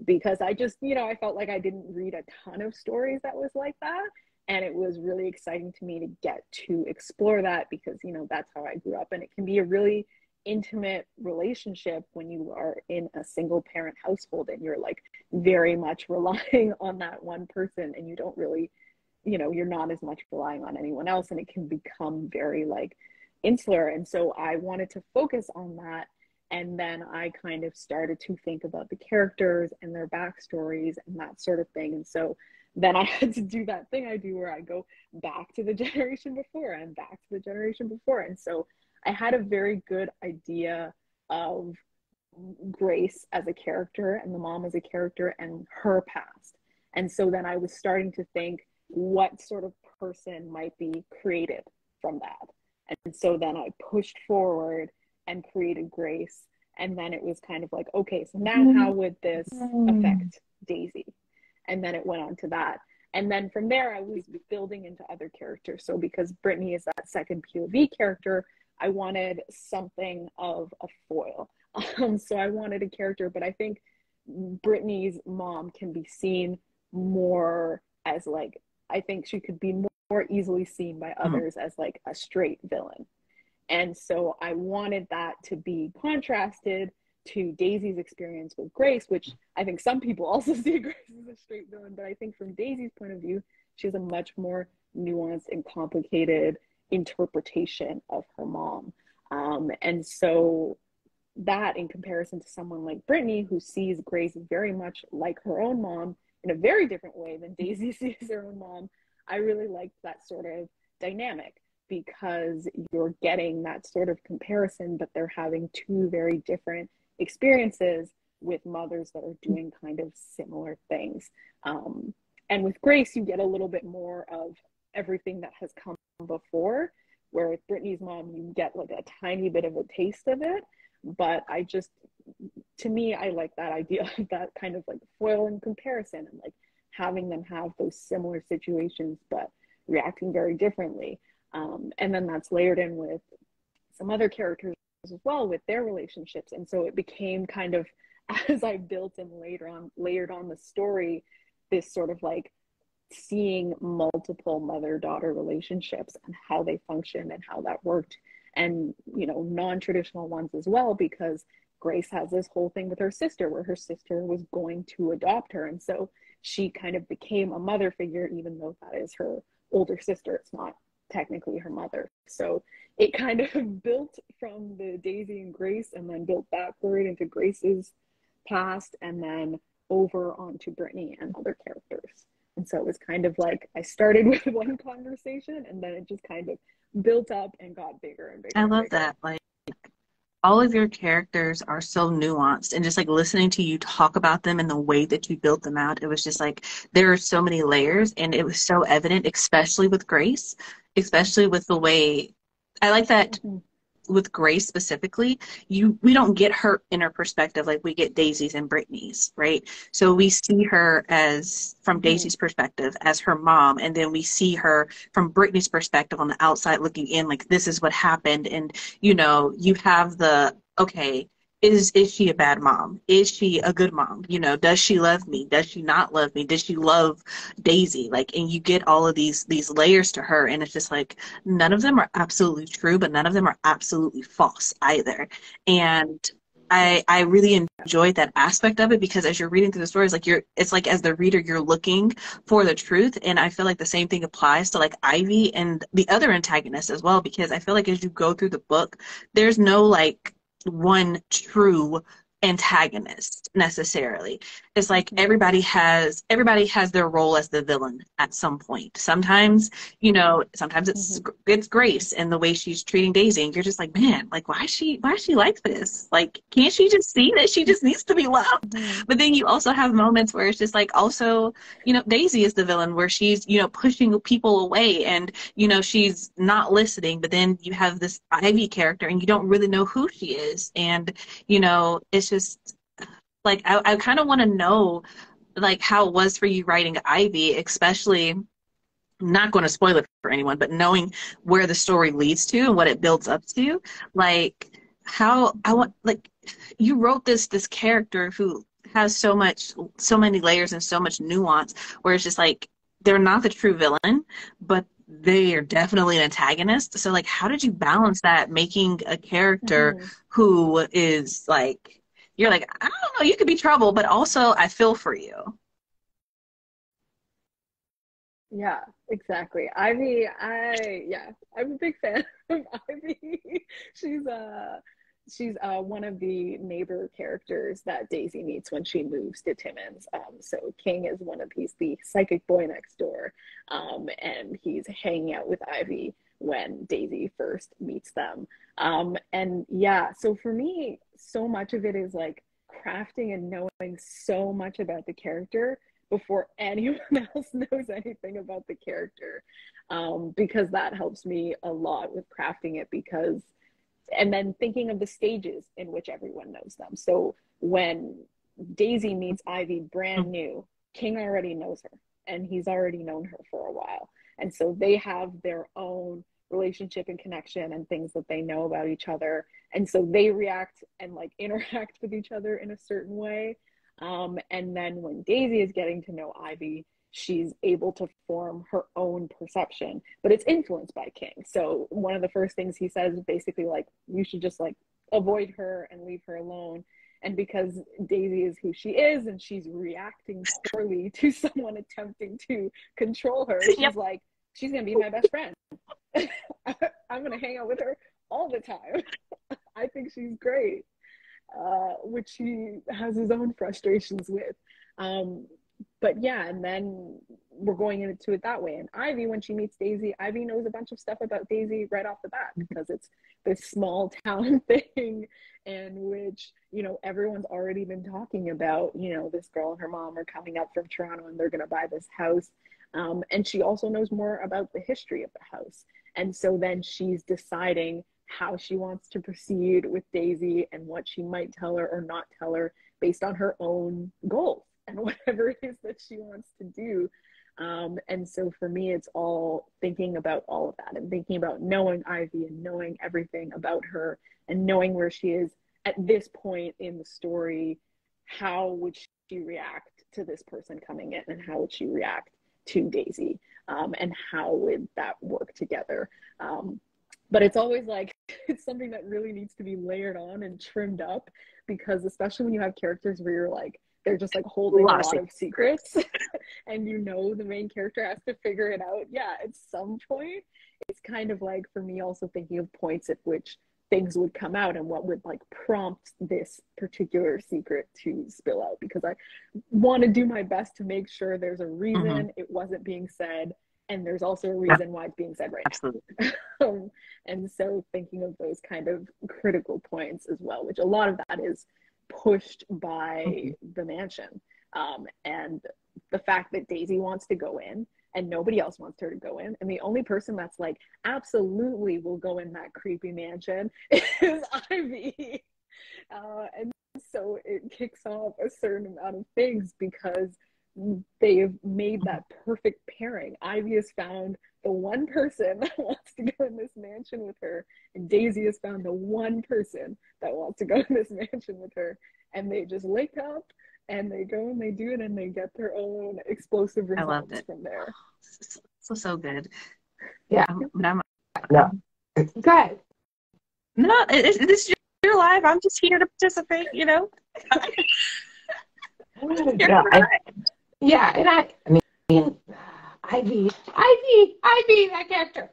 S2: because I just, I felt like I didn't read a ton of stories that was like that. And it was really exciting to me to get to explore that because, that's how I grew up. And it can be a really intimate relationship when you are in a single parent household and you're like very much relying on that one person and you don't really you're not as much relying on anyone else and it can become very like insular. And so I wanted to focus on that. And then I kind of started to think about the characters and their backstories and that sort of thing. And so then I had to do that thing I do where I go back to the generation before and back to the generation before. And so I had a very good idea of Grace as a character and the mom as a character and her past. And so then I was starting to think, what sort of person might be created from that. And so then I pushed forward and created Grace. And then it was kind of like, okay, so now how would this affect Daisy? And then it went on to that. And then from there, I was building into other characters. So because Brittney is that second POV character, I wanted something of a foil. So I wanted a character, but I think Brittney's mom can be seen more as like, I think she could be more easily seen by others as like a straight villain. And so I wanted that to be contrasted to Daisy's experience with Grace, which I think some people also see Grace as a straight villain, but I think from Daisy's point of view, she has a much more nuanced and complicated interpretation of her mom. And so that in comparison to someone like Brittney, who sees Grace very much like her own mom in a very different way than Daisy sees her own mom, I really liked that sort of dynamic because you're getting that sort of comparison, but they're having two very different experiences with mothers that are doing kind of similar things. And with Grace, you get a little bit more of everything that has come before, where with Brittney's mom, you get like a tiny bit of a taste of it. But to me, I like that idea of that kind of like foil in comparison and like having them have those similar situations, but reacting very differently. And then that's layered in with some other characters as well with their relationships. And so it became kind of, as I built and layered on the story, this sort of like seeing multiple mother-daughter relationships and how they function and how that worked. And, non-traditional ones as well, because Grace has this whole thing with her sister where her sister was going to adopt her. And so she kind of became a mother figure, even though that is her older sister. It's not technically her mother. So it kind of built from the Daisy and Grace and then built backward into Grace's past and then over onto Brittney and other characters. And so it was kind of like I started with one conversation and then it just kind of built up and got bigger and bigger.
S3: I love that. Like all of your characters are so nuanced and just like listening to you talk about them and the way that you built them out, it was just like there are so many layers and it was so evident, especially with Grace, especially with the way I like that with Grace specifically, we don't get her inner perspective like we get Daisy's and Brittney's, right? So we see her as from Daisy's perspective as her mom, and then we see her from Brittney's perspective on the outside looking in, like this is what happened. And you have the okay, is she a bad mom? Is she a good mom? Does she love me? Does she not love me? Does she love Daisy? Like, and you get all of these layers to her, and it's just like none of them are absolutely true, but none of them are absolutely false either. And I really enjoyed that aspect of it, because as you're reading through the stories, like it's like as the reader, you're looking for the truth. And I feel like the same thing applies to like Ivy and the other antagonist as well, because I feel like as you go through the book, there's no like one true antagonist necessarily. It's like everybody has their role as the villain at some point. Sometimes, you know, sometimes it's Grace and the way she's treating Daisy, and you're just like, man, like why is she like this? Like, can't she just see that she just needs to be loved? But then you also have moments where it's just like, also, you know, Daisy is the villain, where she's, you know, pushing people away, and you know, she's not listening. But then you have this Ivy character and you don't really know who she is, and you know, it's just like I kind of want to know like how it was for you writing Ivy, especially, I'm not going to spoil it for anyone, but knowing where the story leads to and what it builds up to. Like, how I want, like, you wrote this character who has so many layers and so much nuance, where it's just like they're not the true villain, but they are definitely an antagonist. So like, how did you balance that, making a character who is like, you're like, I don't know, you could be trouble, but also I feel for you.
S2: Yeah, exactly. Ivy, I'm a big fan of Ivy. She's one of the neighbor characters that Daisy meets when she moves to Timmins. So King is he's the psychic boy next door, and he's hanging out with Ivy when Daisy first meets them. And yeah, so for me, so much of it is like crafting and knowing so much about the character before anyone else knows anything about the character, because that helps me a lot with crafting it, because and then thinking of the stages in which everyone knows them. So when Daisy meets Ivy brand new, King already knows her, and he's already known her for a while, and so they have their own relationship and connection and things that they know about each other, and so they react and like interact with each other in a certain way. And then when Daisy is getting to know Ivy, she's able to form her own perception, but it's influenced by King. So one of the first things he says is basically like, you should just like avoid her and leave her alone. And because Daisy is who she is and she's reacting poorly to someone attempting to control her, she's like, she's gonna be my best friend. I'm gonna hang out with her all the time. I think she's great. Which he has his own frustrations with. But yeah, and then we're going into it that way. And Ivy, when she meets Daisy, Ivy knows a bunch of stuff about Daisy right off the bat, because it's this small town thing in which, you know, everyone's already been talking about, you know, this girl and her mom are coming up from Toronto and they're going to buy this house. And she also knows more about the history of the house. And so then she's deciding how she wants to proceed with Daisy and what she might tell her or not tell her based on her own goals and whatever it is that she wants to do. And so for me, it's all thinking about all of that and thinking about knowing Ivy and knowing everything about her and knowing where she is at this point in the story. How would she react to this person coming in, and how would she react to Daisy, and how would that work together? But it's always like, it's something that really needs to be layered on and trimmed up, because especially when you have characters where you're like, they're just like holding a lot of secrets and you know the main character has to figure it out. Yeah, at some point, it's kind of like, for me, also thinking of points at which things would come out and what would like prompt this particular secret to spill out, because I want to do my best to make sure there's a reason it wasn't being said, and there's also a reason why it's being said right now. And so thinking of those kind of critical points as well, which a lot of that is pushed by the mansion, and the fact that Daisy wants to go in and nobody else wants her to go in, and the only person that's like absolutely will go in that creepy mansion is Ivy. And so it kicks off a certain amount of things, because they have made that perfect pairing. Ivy has found the one person that wants to go in this mansion with her, and Daisy has found the one person that wants to go in this mansion with her, and they just link up and they go and they do it, and they get their own explosive results from there.
S3: So good.
S1: Yeah.
S3: But I'm
S1: Go ahead.
S3: no, it's live. I'm just here to participate, you know.
S1: Yeah, and I mean, Ivy, that character.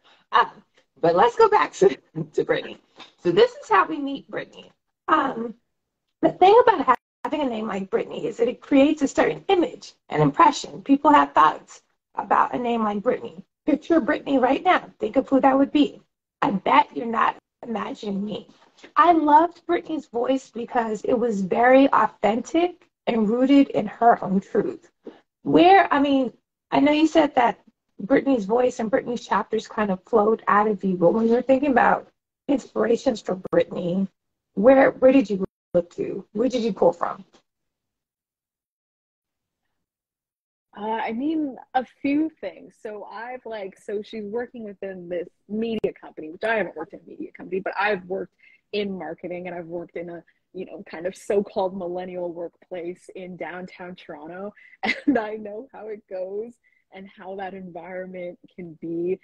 S1: But let's go back to Brittney. So this is how we meet Brittney. The thing about having a name like Brittney is that it creates a certain image and impression. People have thoughts about a name like Brittney. Picture Brittney right now. Think of who that would be. I bet you're not imagining me. I loved Brittney's voice because it was very authentic and rooted in her own truth. I know you said that Brittney's voice and Brittney's chapters kind of flowed out of you, but when you're thinking about inspirations for Brittney, where did you look to? Where did you pull from?
S2: I mean, a few things. So she's working within this media company, which I haven't worked in a media company, but I've worked in marketing and I've worked in a, kind of so-called millennial workplace in downtown Toronto. And I know how it goes and how that environment can be,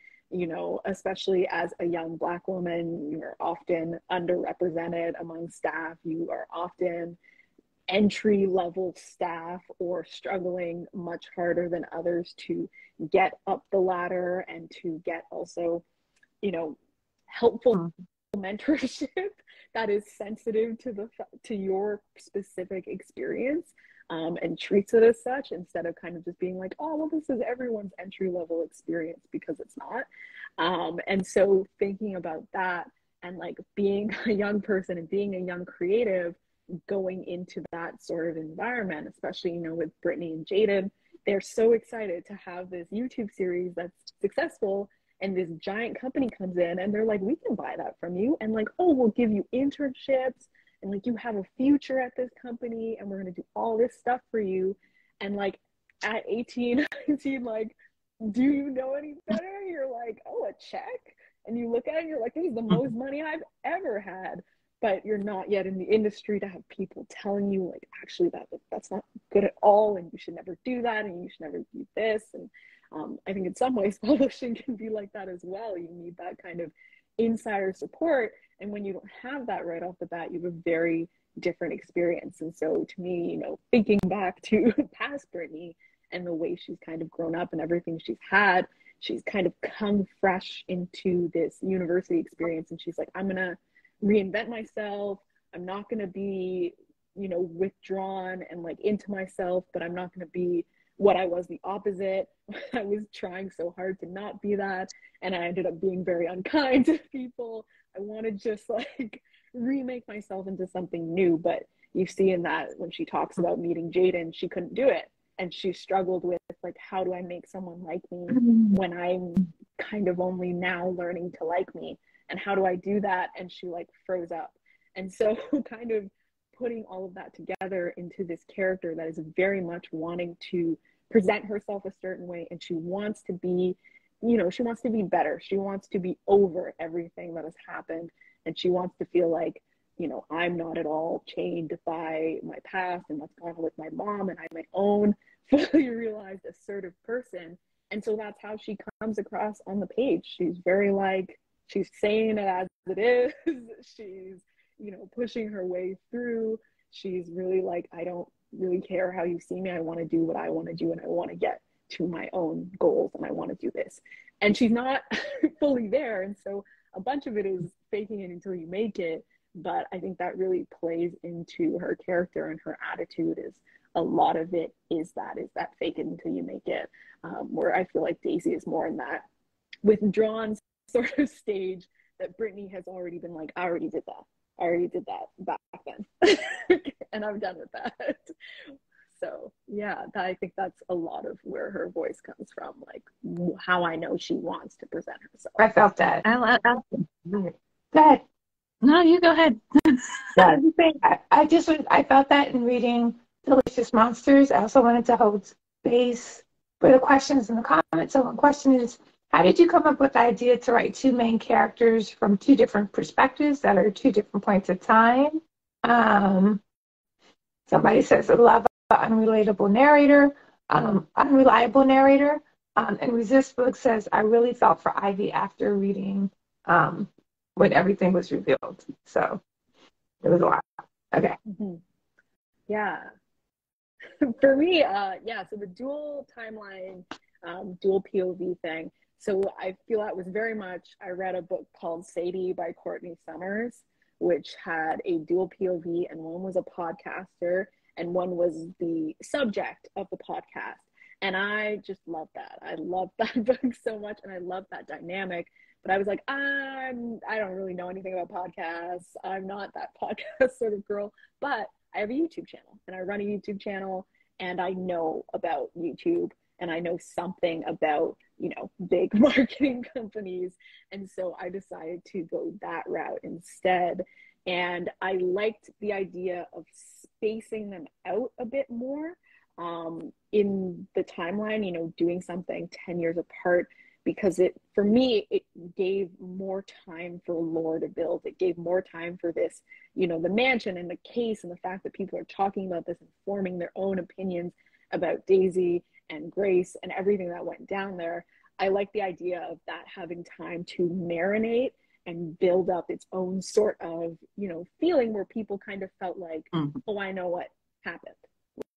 S2: especially as a young Black woman. You're often underrepresented among staff. You are often entry-level staff or struggling much harder than others to get up the ladder and to get also, helpful mentorship that is sensitive to your specific experience, and treats it as such, instead of kind of just being like, oh, well, this is everyone's entry-level experience, because it's not. And so thinking about that and like being a young person and being a young creative, going into that sort of environment, especially, with Brittney and Jaden, they're so excited to have this YouTube series that's successful, and this giant company comes in and they're like, we can buy that from you, and like, oh, we'll give you internships, and like, you have a future at this company, and we're going to do all this stuff for you. And like, at 18, 19, like, do you know any better? You're like, oh, a check? And you look at it and you're like, this is the most money I've ever had. But you're not yet in the industry to have people telling you, like, actually that's not good at all, and you should never do that, and you should never do this. And I think in some ways publishing can be like that as well. You need that kind of insider support, and when you don't have that right off the bat, you have a very different experience. And so to me, thinking back to past Brittney and the way she's kind of grown up and everything she's had, she's kind of come fresh into this university experience, and she's like, I'm gonna reinvent myself. I'm not going to be, withdrawn and like into myself, but I'm not going to be what I was the opposite. I was trying so hard to not be that, and I ended up being very unkind to people. I want to just like remake myself into something new. But you see in that when she talks about meeting Jaden, she couldn't do it, and she struggled with like, how do I make someone like me when I'm kind of only now learning to like me? And how do I do that? And she like froze up. And so kind of putting all of that together into this character that is very much wanting to present herself a certain way. And she wants to be, she wants to be better. She wants to be over everything that has happened. And she wants to feel like, I'm not at all chained by my past and what's gone on with my mom. And I'm my own fully realized assertive person. And so that's how she comes across on the page. She's very like, she's saying it as it is. She's, pushing her way through. She's really like, I don't really care how you see me. I want to do what I want to do, and I want to get to my own goals, and I want to do this. And she's not fully there. And so a bunch of it is faking it until you make it. But I think that really plays into her character, and her attitude is a lot of it is that fake it until you make it. Where I feel like Daisy is more in that withdrawn sort of stage that Brittney has already been like, I already did that back then. And I'm done with that. So yeah, I think that's a lot of where her voice comes from, like how I know she wants to present herself.
S1: I felt that. Go ahead.
S3: No, you go ahead.
S1: I felt that in reading Delicious Monsters. I also wanted to hold space for the questions in the comments. So one question is, how did you come up with the idea to write two main characters from two different perspectives that are two different points of time? Somebody says, I love an unrelatable narrator, unreliable narrator. And Resist Book says, I really felt for Ivy after reading when everything was revealed. So It was a lot. Okay.
S2: Mm-hmm. Yeah. For me, yeah, so the dual timeline, dual POV thing. So I feel that was very much, I read a book called Sadie by Courtney Summers, which had a dual POV, and one was a podcaster and one was the subject of the podcast. And I just love that. I love that book so much, and I love that dynamic. But I was like, I don't really know anything about podcasts. I'm not that podcast sort of girl, but I have a YouTube channel, and I run a YouTube channel, and I know about YouTube, and I know something about, you know, big marketing companies. And so I decided to go that route instead. And I liked the idea of spacing them out a bit more, in the timeline, you know, doing something 10 years apart, because it, for me, it gave more time for lore to build. It gave more time for this, you know, the mansion and the case, and the fact that people are talking about this and forming their own opinions about Daisy and Grace and everything that went down there. I like the idea of that having time to marinate and build up its own sort of, you know, feeling where people kind of felt like, oh, I know what happened.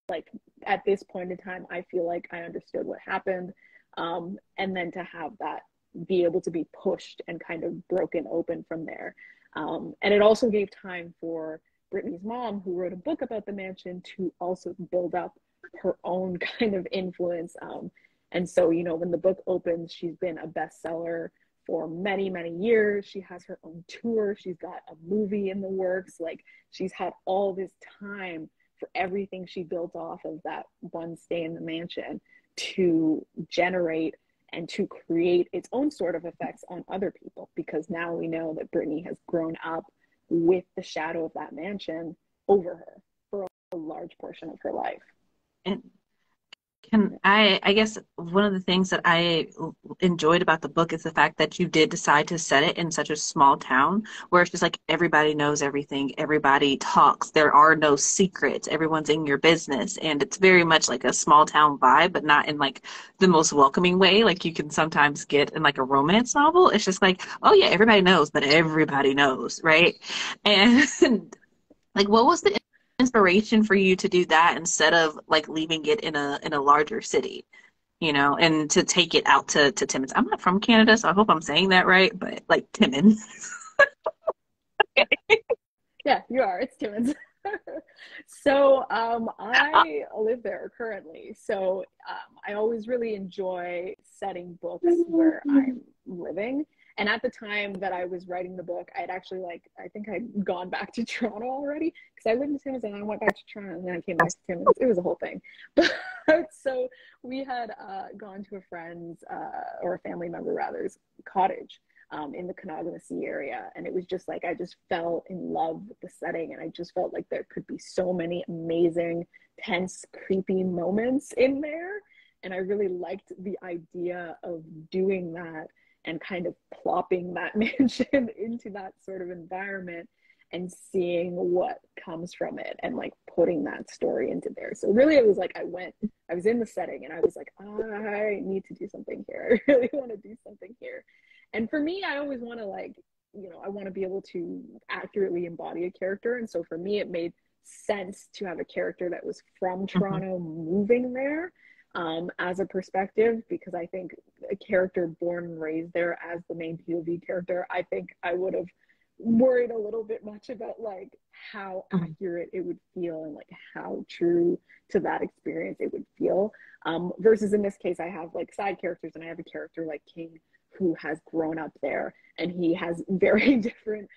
S2: Like at this point in time, I feel like I understood what happened. And then to have that be able to be pushed and kind of broken open from there. And it also gave time for Brittney's mom, who wrote a book about the mansion, to also build up her own kind of influence. And so, you know, when the book opens, she's been a bestseller for many, many years. She has her own tour. She's got a movie in the works. Like, she's had all this time for everything she built off of that one stay in the mansion to generate and to create its own sort of effects on other people, because now we know that Brittney has grown up with the shadow of that mansion over her for a large portion of her life.
S3: And I guess one of the things that I enjoyed about the book is the fact that you did decide to set it in such a small town where it's just like everybody knows everything, everybody talks, there are no secrets, everyone's in your business, and it's very much like a small town vibe, but not in like the most welcoming way like you can sometimes get in like a romance novel. It's just like, oh yeah, everybody knows, but everybody knows, right? And like, what was the inspiration for you to do that instead of like leaving it in a larger city, you know, and to take it out to Timmins? I'm not from Canada, so I hope I'm saying that right, but like Timmins.
S2: Yeah, you are. It's Timmins. So I live there currently. So I always really enjoy setting books where I'm living. And at the time that I was writing the book, I'd actually I think I'd gone back to Toronto already, because I lived in Timmins and I went back to Toronto and then I came back to Timmins. It was a whole thing. But so we had gone to a friend's or a family member rather's cottage in the Kanawha area. And it was just like, I just fell in love with the setting. And I just felt like there could be so many amazing, tense, creepy moments in there. And I really liked the idea of doing that and kind of plopping that mansion into that sort of environment and seeing what comes from it and like putting that story into there. So really it was like I was in the setting and I was like, I need to do something here. I really want to do something here. And for me, I always want to like, you know, I want to be able to accurately embody a character. And so for me, it made sense to have a character that was from Toronto moving there as a perspective, because I think a character born and raised there as the main POV character, I think I would have worried a little bit much about like how accurate it would feel and like how true to that experience it would feel. Versus in this case, I have like side characters, and I have a character like King who has grown up there, and he has a very different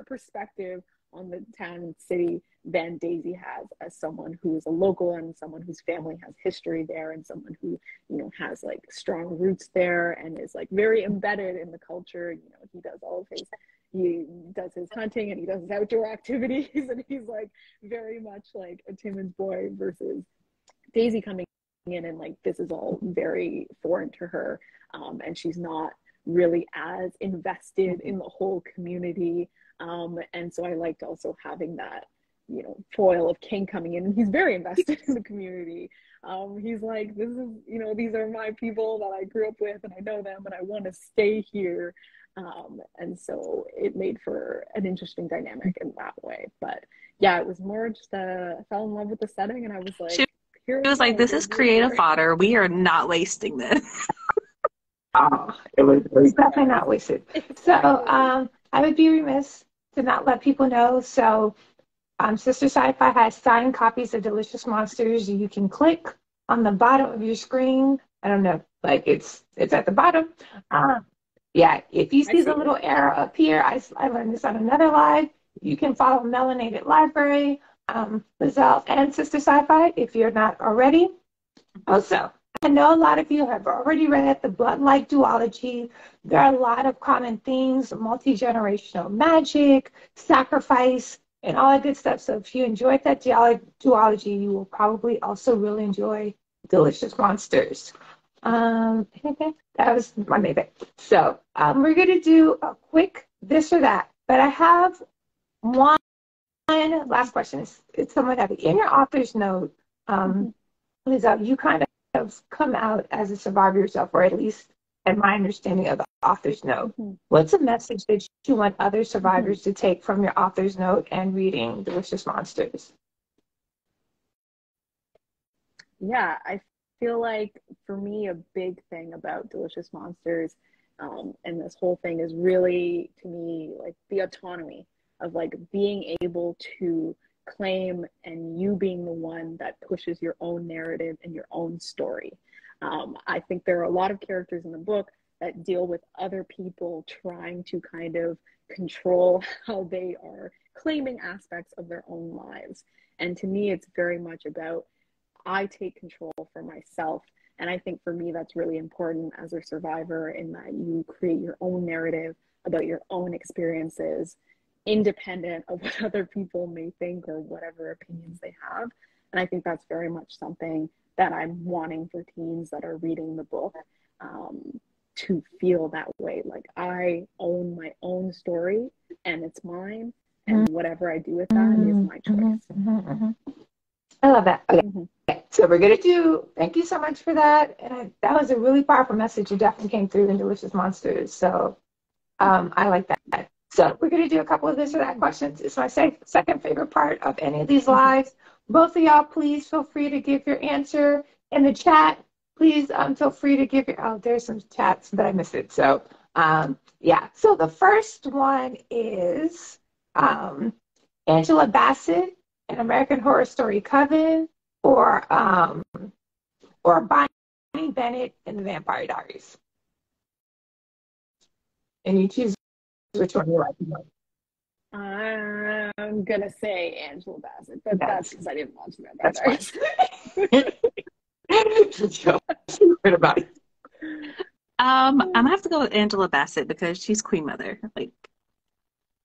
S2: perspective on the town and city than Daisy has, as someone who is a local and someone whose family has history there, and someone who, you know, has like strong roots there and is like very embedded in the culture. You know, he does his hunting and he does his outdoor activities, and he's like very much like a Timmins boy, versus Daisy coming in and like this is all very foreign to her, and she's not really as invested in the whole community. And so I liked also having that, you know, foil of King coming in, and he's very invested in the community. He's like, this is, you know, these are my people that I grew up with and I know them and I want to stay here. And so it made for an interesting dynamic in that way. But yeah, it was more just I fell in love with the setting, and I was like, here
S3: It was like, this is creative fodder. We are not wasting this.
S1: Oh, it was definitely not wasted. So I would be remiss to not let people know. So Sistah Scifi has signed copies of Delicious Monsters. You can click on the bottom of your screen. I don't know, like it's at the bottom. Yeah, if you see the little arrow up here, I learned this on another live. You can follow Melanated Library, Liselle, and Sistah Scifi if you're not already. Also, I know a lot of you have already read the Blood-like duology. There are a lot of common themes: multi-generational magic, sacrifice, and all that good stuff. So if you enjoyed that duology, you will probably also really enjoy Delicious Monsters. That was my main thing. So we're going to do a quick this or that. But I have one last question. It's somewhat heavy. In your author's note, Lisa, you kind of come out as a survivor yourself, or at least in my understanding of the author's note. What's a message that you want other survivors to take from your author's note and reading Delicious Monsters?
S2: Yeah, I feel like for me, a big thing about Delicious Monsters and this whole thing is really, to me, like the autonomy of like being able to claim and you being the one that pushes your own narrative and your own story. I think there are a lot of characters in the book that deal with other people trying to kind of control how they are claiming aspects of their own lives. And to me, it's very much about I take control for myself. And I think for me, that's really important as a survivor, in that you create your own narrative about your own experiences, independent of what other people may think or whatever opinions they have. And I think that's very much something that I'm wanting for teens that are reading the book, to feel that way. Like I own my own story and it's mine, and whatever I do with that is my choice.
S1: I love that. Okay. So we're going to do, thank you so much for that. And that was a really powerful message. You definitely came through in Delicious Monsters. So I like that. So we're going to do a couple of this or that questions. It's my second favorite part of any of these lives. Both of y'all, please feel free to give your answer in the chat. Please feel free to give your, there's some chats, but I missed it. So yeah. So the first one is Angela Bassett, An American Horror Story Coven, or Bonnie Bennett in The Vampire Diaries. And you choose which one you like the most.
S2: I'm gonna say Angela Bassett, but that's because I didn't watch The Vampire Diaries.
S1: What about it?
S3: I'm gonna have to go with Angela Bassett because she's Queen Mother. Like,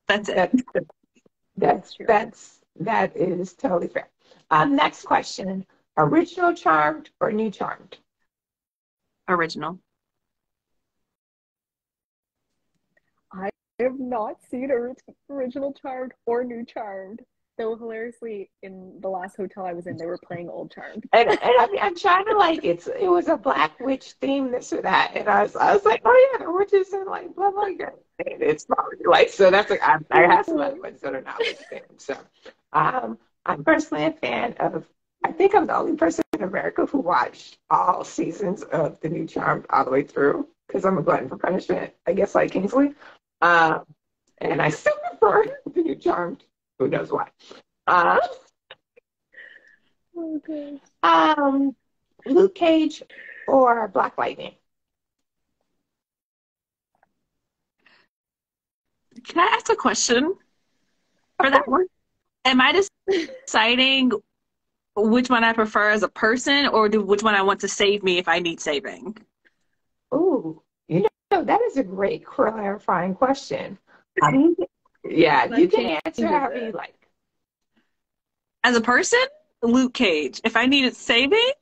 S3: that's it.
S1: That is totally fair. Next question: original Charmed or new Charmed?
S3: Original.
S2: I have not seen original Charmed or new Charmed. Though hilariously, in the last hotel I was in, they were playing old Charmed.
S1: And I mean, I'm trying to like it was a black witch theme, this or that, and I was like, oh yeah, the witches and like blah blah blah. And it's probably like, so that's like I have some other ones that are not witch themed. So I'm personally a fan of. I think I'm the only person in America who watched all seasons of the new Charmed all the way through, because I'm a glutton for punishment, I guess, like Kingsley. And I still prefer the new Charmed. Who knows why? Luke Cage or Black Lightning?
S3: Can I ask a question for that one? Am I deciding which one I prefer as a person, or which one I want to save me if I need saving?
S1: Ooh, that is a great clarifying question. Yeah, you can answer however you like.
S3: As a person, Luke Cage. If I needed saving,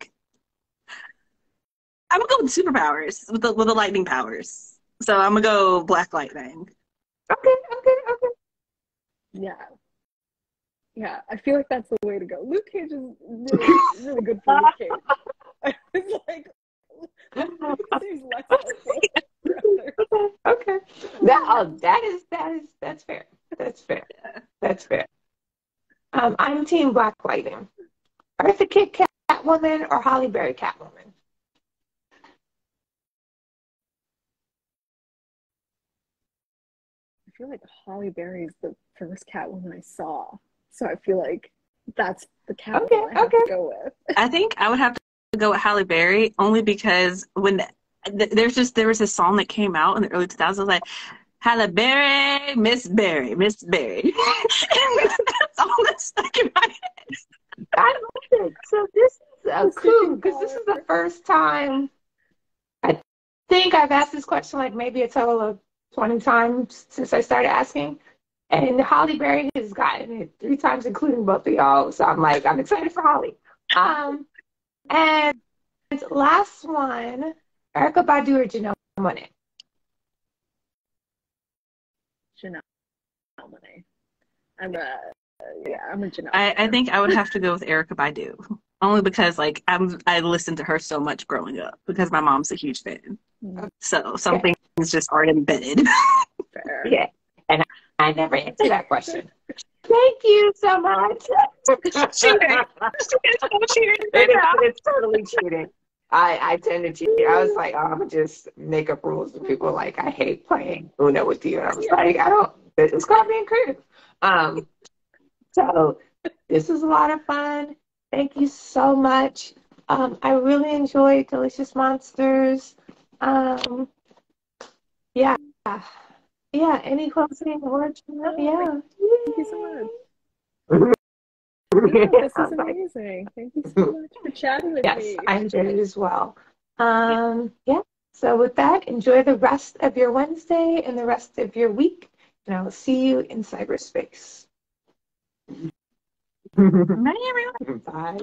S3: I'm gonna go with superpowers, with the lightning powers. So I'm gonna go Black Lightning.
S1: Okay.
S2: Yeah, I feel like that's the way to go. Luke Cage is really, really good for Luke Cage. I was like, seems less okay.
S1: Okay. Now Oh, that's fair. That's fair. That's fair. I'm team Black Lightning. Eartha Kitt Catwoman or Holly Berry Catwoman?
S2: I feel like Holly Berry is the first Catwoman I saw, so I feel like that's the Catwoman I have to go with.
S3: I think I would have to go with Halle Berry only because when there was a song that came out in the early 2000s like Halle Berry, Miss Berry, Miss Berry. That's all that stuck in my head.
S1: I love it. So this is a coup because this is the first time I think I've asked this question like maybe a total of 20 times since I started asking. And Holly Berry has gotten it 3 times, including both of y'all. So I'm excited for Holly. And last one, Erykah Badu or Janelle Monáe?
S2: Janelle Monáe. I'm a Janelle.
S3: I think I would have to go with Erykah Badu only because like I listened to her so much growing up because my mom's a huge fan. So some things just are embedded.
S1: Fair. Yeah. And I never answered that question. Thank you so much. Cheating. It's totally cheating. I tend to cheat. I was like, I'm going to just make up rules. And people are like, I hate playing Uno with you. And I was like, it's called being creative. So this was a lot of fun. Thank you so much. I really enjoyed Delicious Monsters. Yeah. Yeah, any closing words? Yeah.
S2: Thank you so much. Yeah, this is amazing. Thank you so much for chatting with me.
S1: Yes, I enjoyed it as well. Yeah. So with that, enjoy the rest of your Wednesday and the rest of your week, and I will see you in cyberspace.
S3: Bye, everyone.
S1: Bye.